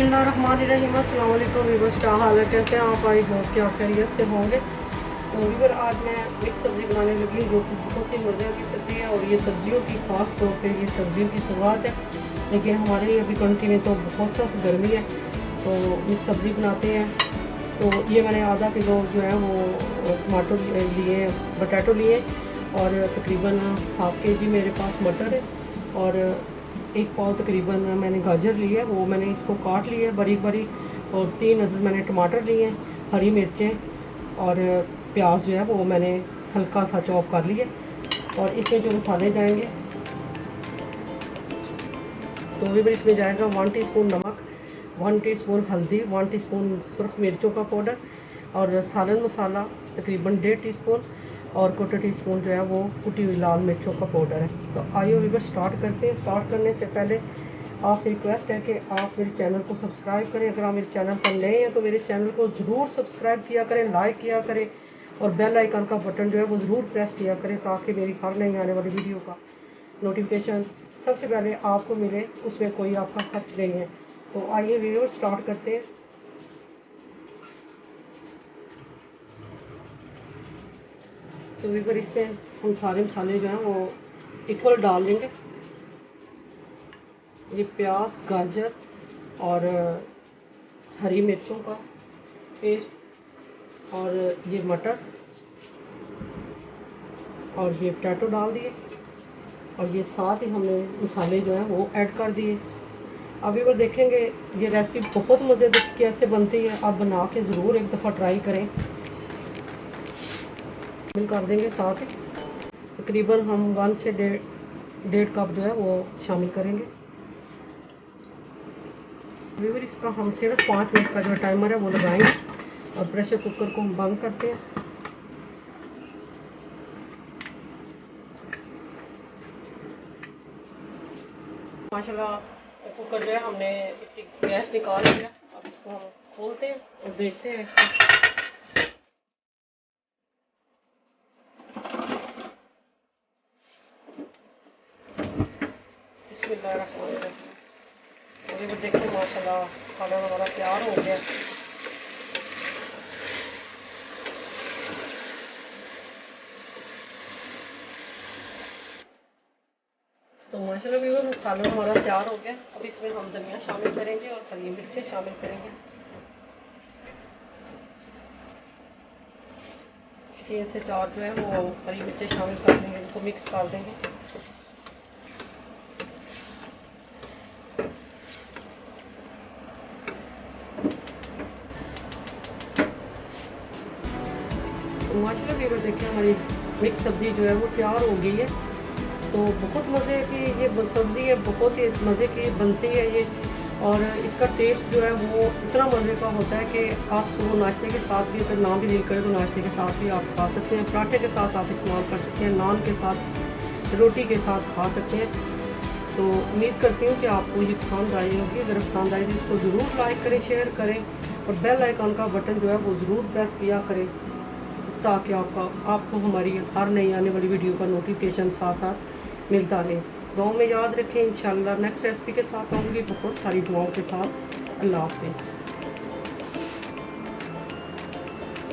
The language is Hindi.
बिस्मिल्लाहिर्रहमानिर्रहीम। अस्सलाम वालेकुम व्यूअर्स, क्या हाल है, कैसे हैं आप? आई होप क्या खैरियत से होंगे। तो व्यूअर आज मैं मिक्स सब्ज़ी बनाने लगी जो कि बहुत ही मज़े की सब्ज़ी है और ये सब्जियों की ख़ास तौर पे ये सर्दियों की शुरुआत है, लेकिन हमारे अभी कंट्री में तो बहुत सख्त गर्मी है। तो मिक्स सब्ज़ी बनाते हैं। तो ये मैंने आधा किलो जो है वो टमाटर लिए, बटाटो लिए और तकरीबन हाफ़ के जी मेरे पास मटर है और एक पाव तकरीबन मैंने गाजर ली है, वो मैंने इसको काट लिया है बारीक बारीक। और 3 अदद मैंने टमाटर लिए हैं, हरी मिर्चें और प्याज जो है वो मैंने हल्का सा चॉप कर लिया। और इसमें जो मसाले जाएंगे तो भी इसमें जाएगा 1 टीस्पून नमक, 1 टीस्पून हल्दी, 1 टीस्पून सुरख मिर्चों का पाउडर और सालन मसाला तकरीबन 1.5 टीस्पून और 1/4 टीस्पून जो है वो कुटी हुई लाल मिर्चों का पाउडर है। तो आइए अभी बस स्टार्ट करते हैं। स्टार्ट करने से पहले आपसे रिक्वेस्ट है कि आप मेरे चैनल को सब्सक्राइब करें। अगर आप मेरे चैनल पर नए हैं तो मेरे चैनल को ज़रूर सब्सक्राइब किया करें, लाइक किया करें और बेल आइकन का बटन जो है वो ज़रूर प्रेस किया करें ताकि मेरी हर नई आने वाली वीडियो का नोटिफिकेशन सबसे पहले आपको मिले, उसमें कोई आपका खर्च नहीं है। तो आइए वीडियो स्टार्ट करते हैं। तो वीवर इसमें हम सारे मसाले जो हैं वो इक्वल डाल देंगे। ये प्याज, गाजर और हरी मिर्चों का पेस्ट और ये मटर और ये पोटैटो डाल दिए और ये साथ ही हमने मसाले जो हैं वो ऐड कर दिए। अभी वो देखेंगे ये रेसिपी बहुत मज़ेदार कैसे बनती है, आप बना के ज़रूर एक दफ़ा ट्राई करें। मिल कर देंगे साथ ही तकरीबन हम 1 से 1.5 कप जो है वो शामिल करेंगे। व्यूअर इसका हम सिर्फ 5 मिनट का जो टाइमर है वो लगाएंगे और प्रेशर कुकर को हम बंद करते हैं। माशाल्लाह कुकर जो है हमने इसकी गैस निकाल लिया। अब इसको हम खोलते हैं और देखते हैं इसको। बिस्मिल्लाहिर्रहमानिर्रहीम। और ये देखिए माशाल्लाह सालन हमारा तैयार हो गया। तो माशाल्लाह व्यूअर सालन हमारा तैयार हो गया। अब इसमें हम धनिया शामिल करेंगे और हरी मिर्चें शामिल करेंगे। 3 से 4 जो है वो हरी मिर्चें शामिल कर देंगे, इनको मिक्स कर देंगे। तो माशाल्लाह व्यूअर देखिए हमारी मिक्स सब्ज़ी जो है वो तैयार हो गई है। तो बहुत मज़े की ये सब्ज़ी है, बहुत ही मज़े की बनती है ये। और इसका टेस्ट जो है वो इतना मज़े का होता है कि आप सुबह नाश्ते के साथ भी, अगर ना भी दिल करे तो नाश्ते के साथ भी आप खा सकते हैं, पराठे के साथ आप इस्तेमाल कर सकते हैं, नान के साथ, रोटी के साथ खा सकते हैं। तो उम्मीद करती हूँ कि आपको ये पसंद आई होगी। अगर पसंद आए तो इसको ज़रूर लाइक करें, शेयर करें और बेल आइकन का बटन जो है वो ज़रूर प्रेस किया करें ताकि आपको हमारी हर नई आने वाली वीडियो का नोटिफिकेशन साथ साथ मिलता रहे। दुआओं में याद रखें। इंशाल्लाह नेक्स्ट रेसिपी के साथ आऊँगी बहुत सारी दुआओं के साथ। अल्लाह हाफ़िज़।